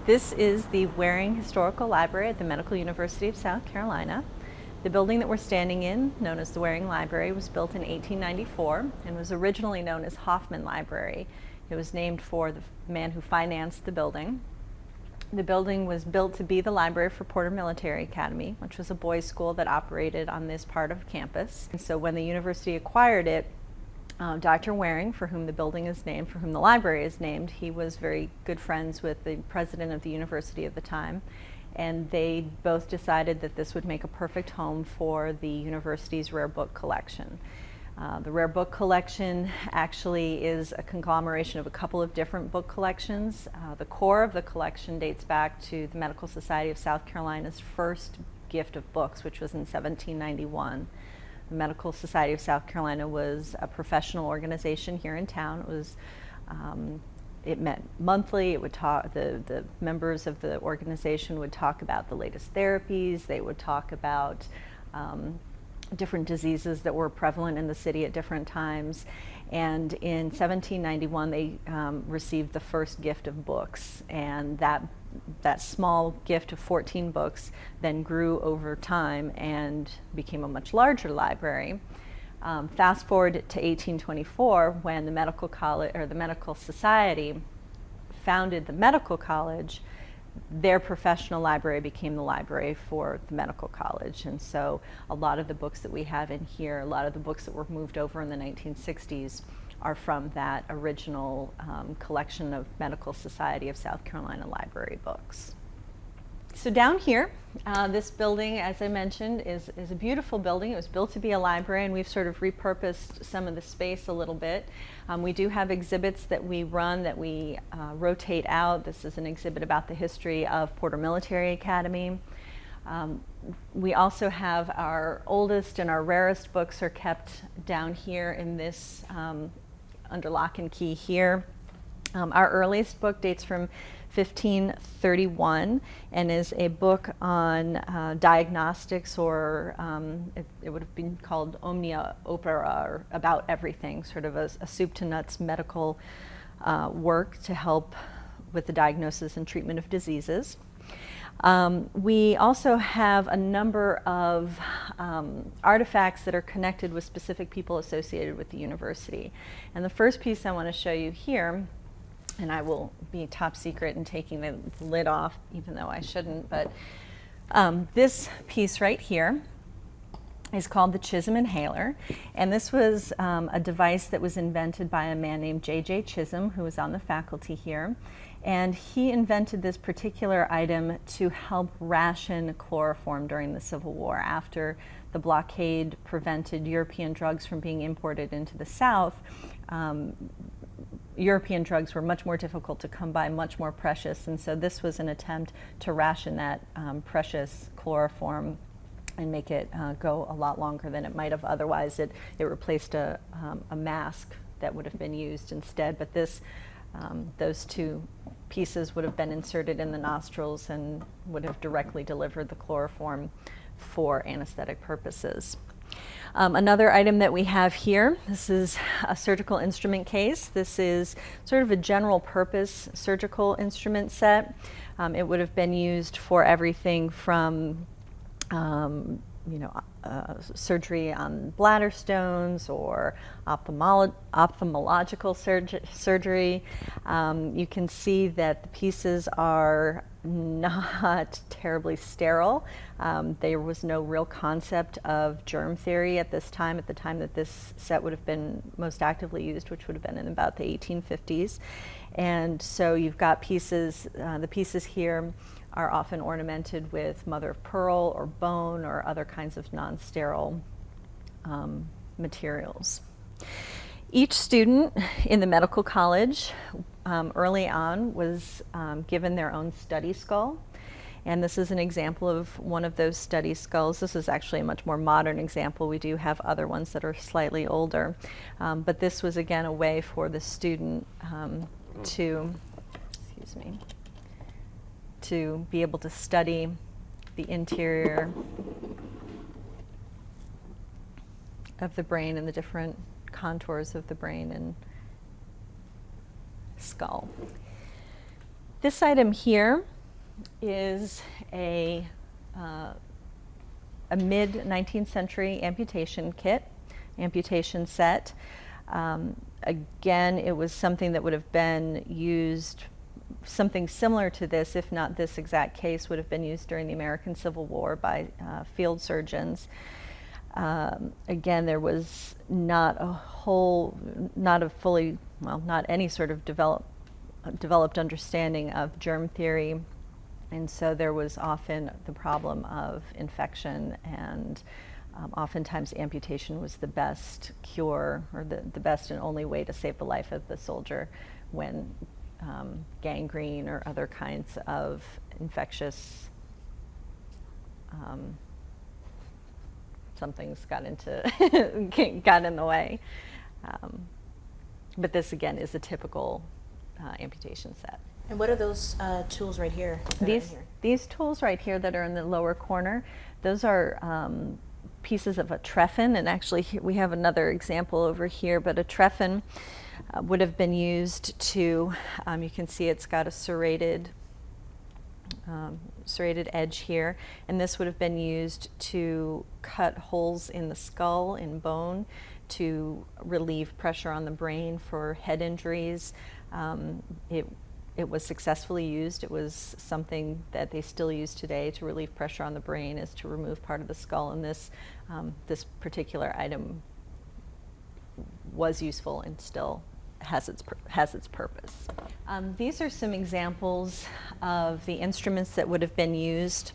This is the Waring Historical Library at the Medical University of South Carolina. The building that we're standing in, known as the Waring Library, was built in 1894 and was originally known as Hoffman Library. It was named for the man who financed the building. The building was built to be the library for Porter Military Academy, which was a boys' school that operated on this part of campus. And so when the university acquired it, Dr. Waring, for whom the building is named, for whom the library is named, he was very good friends with the president of the university at the time, and they both decided that this would make a perfect home for the university's rare book collection. The rare book collection actually is a conglomeration of a couple of different book collections. The core of the collection dates back to the Medical Society of South Carolina's first gift of books, which was in 1791. The Medical Society of South Carolina was a professional organization here in town. It met monthly. It would talk, the members of the organization would talk about the latest therapies. They would talk about different diseases that were prevalent in the city at different times. And in 1791, they received the first gift of books. And that small gift of 14 books then grew over time and became a much larger library. Fast forward to 1824, when the medical college, or the Medical Society, founded the medical college. Their professional library became the library for the medical college. And so a lot of the books that we have in here, a lot of the books that were moved over in the 1960s are from that original collection of Medical Society of South Carolina library books. So down here, this building, as I mentioned, is a beautiful building. It was built to be a library, and we've sort of repurposed some of the space a little bit. We do have exhibits that we run that we rotate out. This is an exhibit about the history of Porter Military Academy. We also have our oldest and our rarest books are kept down here in this under lock and key here. Our earliest book dates from 1531 and is a book on diagnostics, or it would have been called Omnia Opera, or about everything, sort of a soup to nuts medical work to help with the diagnosis and treatment of diseases. We also have a number of artifacts that are connected with specific people associated with the university. And the first piece I want to show you here, and I will be top secret in taking the lid off, even though I shouldn't, but this piece right here is called the Chisholm inhaler. And this was a device that was invented by a man named J.J. Chisholm, who was on the faculty here. And he invented this particular item to help ration chloroform during the Civil War. After the blockade prevented European drugs from being imported into the South, European drugs were much more difficult to come by, much more precious, and so this was an attempt to ration that precious chloroform and make it go a lot longer than it might have otherwise. It replaced a mask that would have been used instead, but those two pieces would have been inserted in the nostrils and would have directly delivered the chloroform for anesthetic purposes. Another item that we have here, this is a surgical instrument case. This is sort of a general purpose surgical instrument set. It would have been used for everything from surgery on bladder stones or ophthalmological surgery. You can see that the pieces are not terribly sterile. There was no real concept of germ theory at this time, at the time that this set would have been most actively used, which would have been in about the 1850s. And so you've got pieces, the pieces here are often ornamented with mother of pearl or bone or other kinds of non-sterile materials. Each student in the medical college early on was given their own study skull. And this is an example of one of those study skulls. This is actually a much more modern example. We do have other ones that are slightly older. But this was, again, a way for the student to be able to study the interior of the brain and the different contours of the brain and skull. This item here is a mid-19th century amputation kit, amputation set. Again, it was something that would have been used, something similar to this, if not this exact case, would have been used during the American Civil War by field surgeons. Again, there was not any sort of developed understanding of germ theory, and so there was often the problem of infection, and oftentimes amputation was the best cure, or the best and only way to save the life of the soldier when gangrene or other kinds of infectious something's got in the way. But this again is a typical amputation set. And what are those tools right here? These tools right here that are in the lower corner, those are pieces of a trephine, and actually we have another example over here, but a trephine would have been used to, you can see it's got a serrated edge here, and this would have been used to cut holes in the skull, in bone, to relieve pressure on the brain for head injuries. It was successfully used. It was something that they still use today to relieve pressure on the brain, is to remove part of the skull, and this particular item was useful and still has its purpose. These are some examples of the instruments that would have been used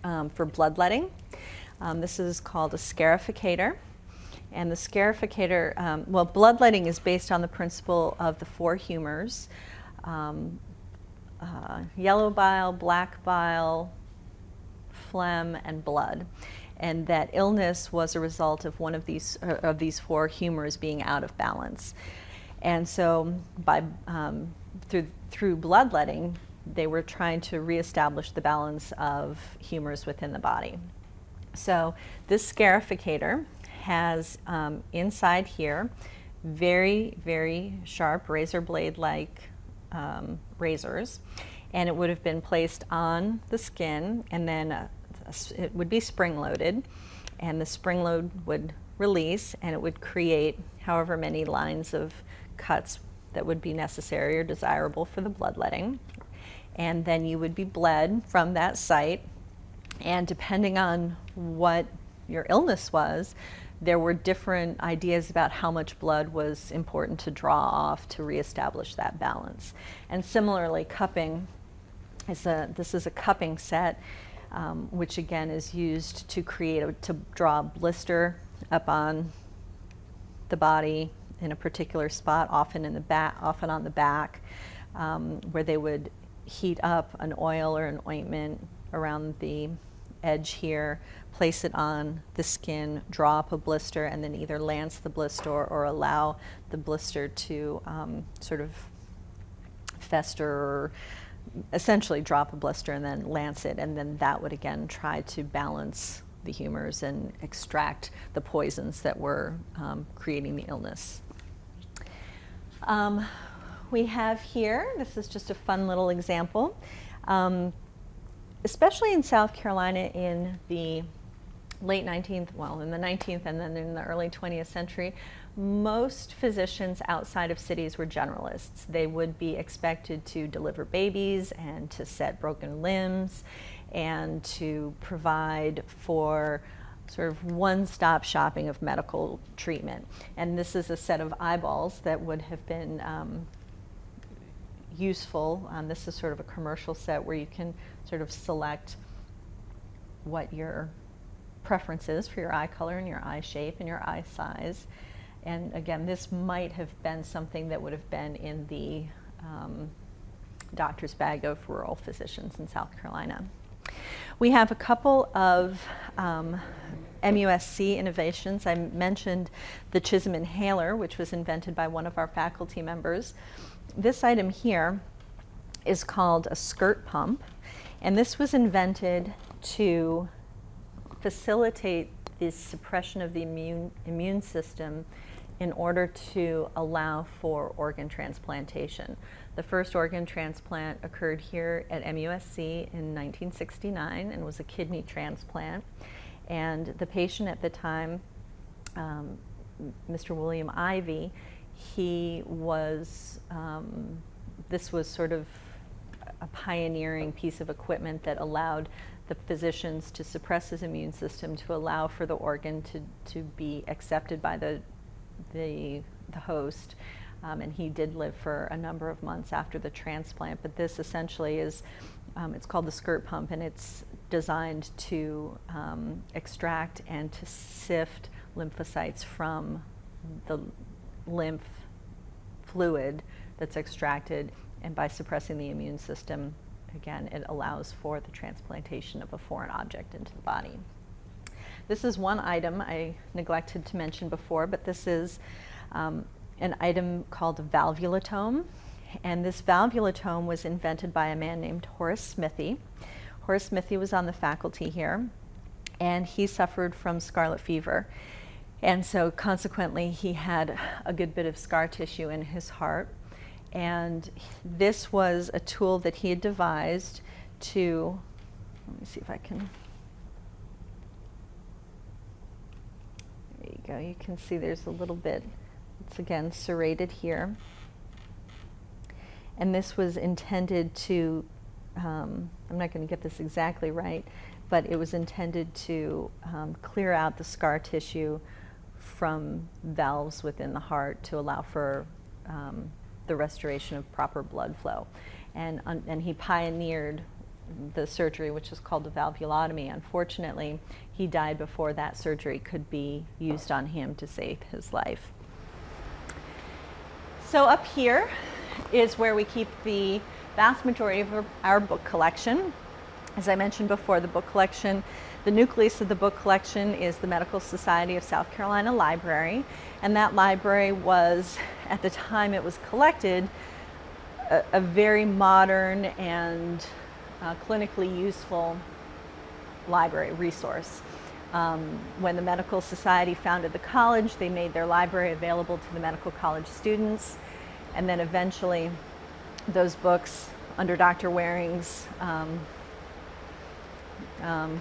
for bloodletting. This is called a scarificator. And the scarificator, bloodletting is based on the principle of the four humors: yellow bile, black bile, phlegm, and blood. And that illness was a result of one of these four humors being out of balance. And so by through bloodletting, they were trying to reestablish the balance of humors within the body. So this scarificator has inside here very, very sharp razor blade-like razors, and it would have been placed on the skin, and then it would be spring-loaded, and the spring load would release, and it would create however many lines of cuts that would be necessary or desirable for the bloodletting. And then you would be bled from that site, and depending on what your illness was, there were different ideas about how much blood was important to draw off to reestablish that balance. And similarly, cupping this is a cupping set, which again is used to draw a blister up on the body in a particular spot, often on the back, where they would heat up an oil or an ointment around the edge here, place it on the skin, draw up a blister, and then either lance the blister or allow the blister to sort of fester, or essentially drop a blister and then lance it, and then that would again try to balance the humors and extract the poisons that were creating the illness. We have here, this is just a fun little example, especially in South Carolina in the late 19th, in the 19th and then in the early 20th century, most physicians outside of cities were generalists. They would be expected to deliver babies and to set broken limbs and to provide for sort of one-stop shopping of medical treatment. And this is a set of eyeballs that would have been useful. This is sort of a commercial set where you can sort of select what your preference is for your eye color and your eye shape and your eye size. And again, this might have been something that would have been in the doctor's bag of rural physicians in South Carolina. We have a couple of MUSC innovations. I mentioned the Chisholm inhaler, which was invented by one of our faculty members. This item here is called a skirt pump, and this was invented to facilitate the suppression of the immune system in order to allow for organ transplantation. The first organ transplant occurred here at MUSC in 1969 and was a kidney transplant. And the patient at the time, Mr. William Ivy, he was, this was sort of a pioneering piece of equipment that allowed the physicians to suppress his immune system to allow for the organ to be accepted by the host. And he did live for a number of months after the transplant. But this essentially is, it's called the skirt pump, and it's designed to extract and to sift lymphocytes from the lymph fluid that's extracted, and by suppressing the immune system, again, it allows for the transplantation of a foreign object into the body. This is one item I neglected to mention before, but this is an item called a valvulotome, and this valvulotome was invented by a man named Horace Smithy. Horace Smithy was on the faculty here, and he suffered from scarlet fever. And so consequently, he had a good bit of scar tissue in his heart. And this was a tool that he had devised to, let me see if I can, there you go. You can see there's a little bit, it's again serrated here. And this was intended to, I'm not going to get this exactly right, but it was intended to clear out the scar tissue from valves within the heart to allow for the restoration of proper blood flow. And he pioneered the surgery, which is called a valvulotomy. Unfortunately, he died before that surgery could be used on him to save his life. So up here is where we keep the vast majority of our book collection. As I mentioned before, the book collection, the nucleus of the book collection is the Medical Society of South Carolina Library, and that library was, at the time it was collected, a very modern and clinically useful library resource. When the Medical Society founded the college, they made their library available to the medical college students, and then eventually those books, under Dr. Waring's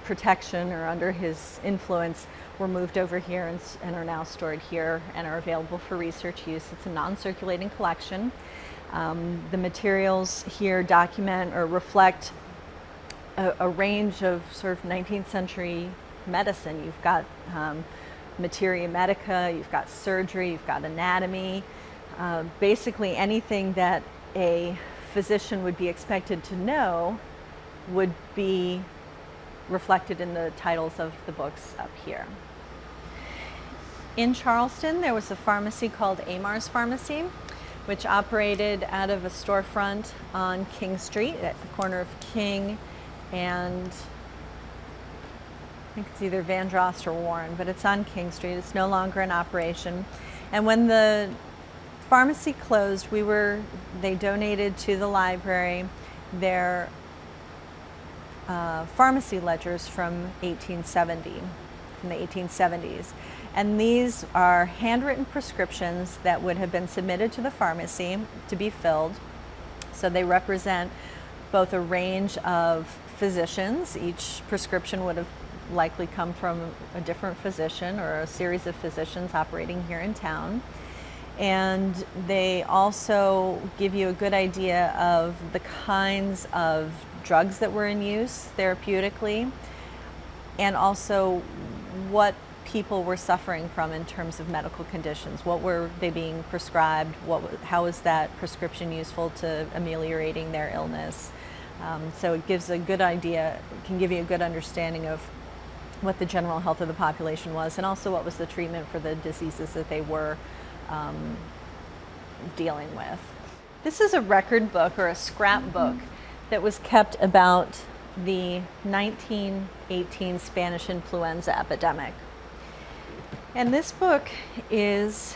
protection or under his influence, were moved over here and are now stored here and are available for research use. It's a non-circulating collection. The materials here document or reflect a range of sort of 19th century medicine. You've got materia medica, you've got surgery, you've got anatomy, basically anything that a physician would be expected to know would be reflected in the titles of the books up here. In Charleston, there was a pharmacy called Amar's Pharmacy, which operated out of a storefront on King Street at the corner of King and I think it's either Vandross or Warren, but it's on King Street. It's no longer in operation. And when the pharmacy closed, they donated to the library their pharmacy ledgers from the 1870s. And these are handwritten prescriptions that would have been submitted to the pharmacy to be filled. So they represent both a range of physicians. Each prescription would have likely come from a different physician or a series of physicians operating here in town. And they also give you a good idea of the kinds of drugs that were in use therapeutically, and also what people were suffering from in terms of medical conditions. What were they being prescribed? How was that prescription useful to ameliorating their illness? So it gives a good idea, can give you a good understanding of what the general health of the population was, and also what was the treatment for the diseases that they were dealing with. This is a record book or a scrapbook that was kept about the 1918 Spanish influenza epidemic. And this book is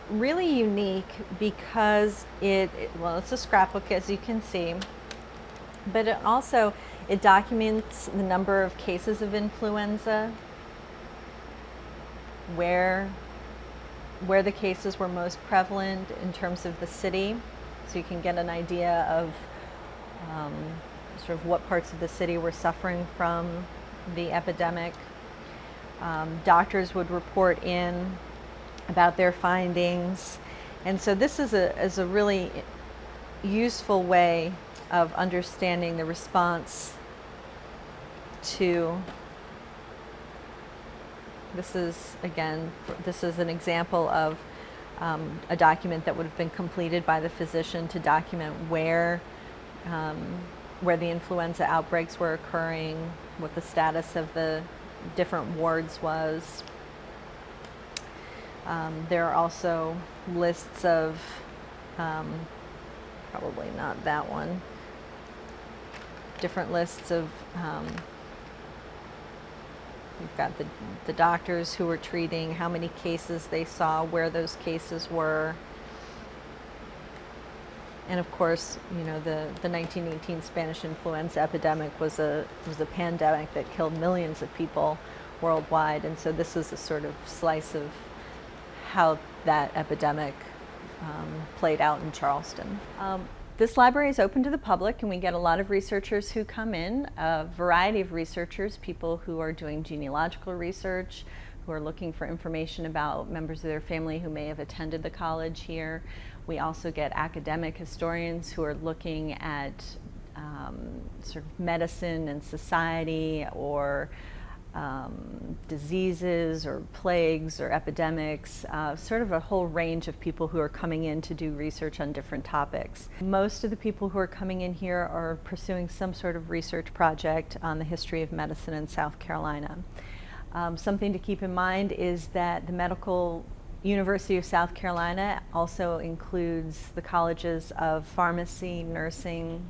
really unique because it's a scrapbook, as you can see, but it documents the number of cases of influenza, where where the cases were most prevalent in terms of the city, so you can get an idea of sort of what parts of the city were suffering from the epidemic. Doctors would report in about their findings, and so this is a really useful way of understanding the response to. This is an example of a document that would have been completed by the physician to document where the influenza outbreaks were occurring, what the status of the different wards was. There are also lists of, probably not that one, different lists of, we've got the doctors who were treating, how many cases they saw, where those cases were. And of course, you know, the 1918 Spanish influenza epidemic was a pandemic that killed millions of people worldwide. And so this is a sort of slice of how that epidemic played out in Charleston. This library is open to the public, and we get a lot of researchers who come in, a variety of researchers, people who are doing genealogical research, who are looking for information about members of their family who may have attended the college here. We also get academic historians who are looking at sort of medicine and society, or diseases or plagues or epidemics, sort of a whole range of people who are coming in to do research on different topics. Most of the people who are coming in here are pursuing some sort of research project on the history of medicine in South Carolina. Something to keep in mind is that the Medical University of South Carolina also includes the colleges of pharmacy, nursing,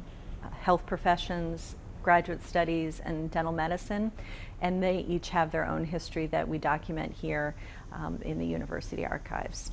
health professions, graduate studies, and dental medicine, and they each have their own history that we document here in the university archives.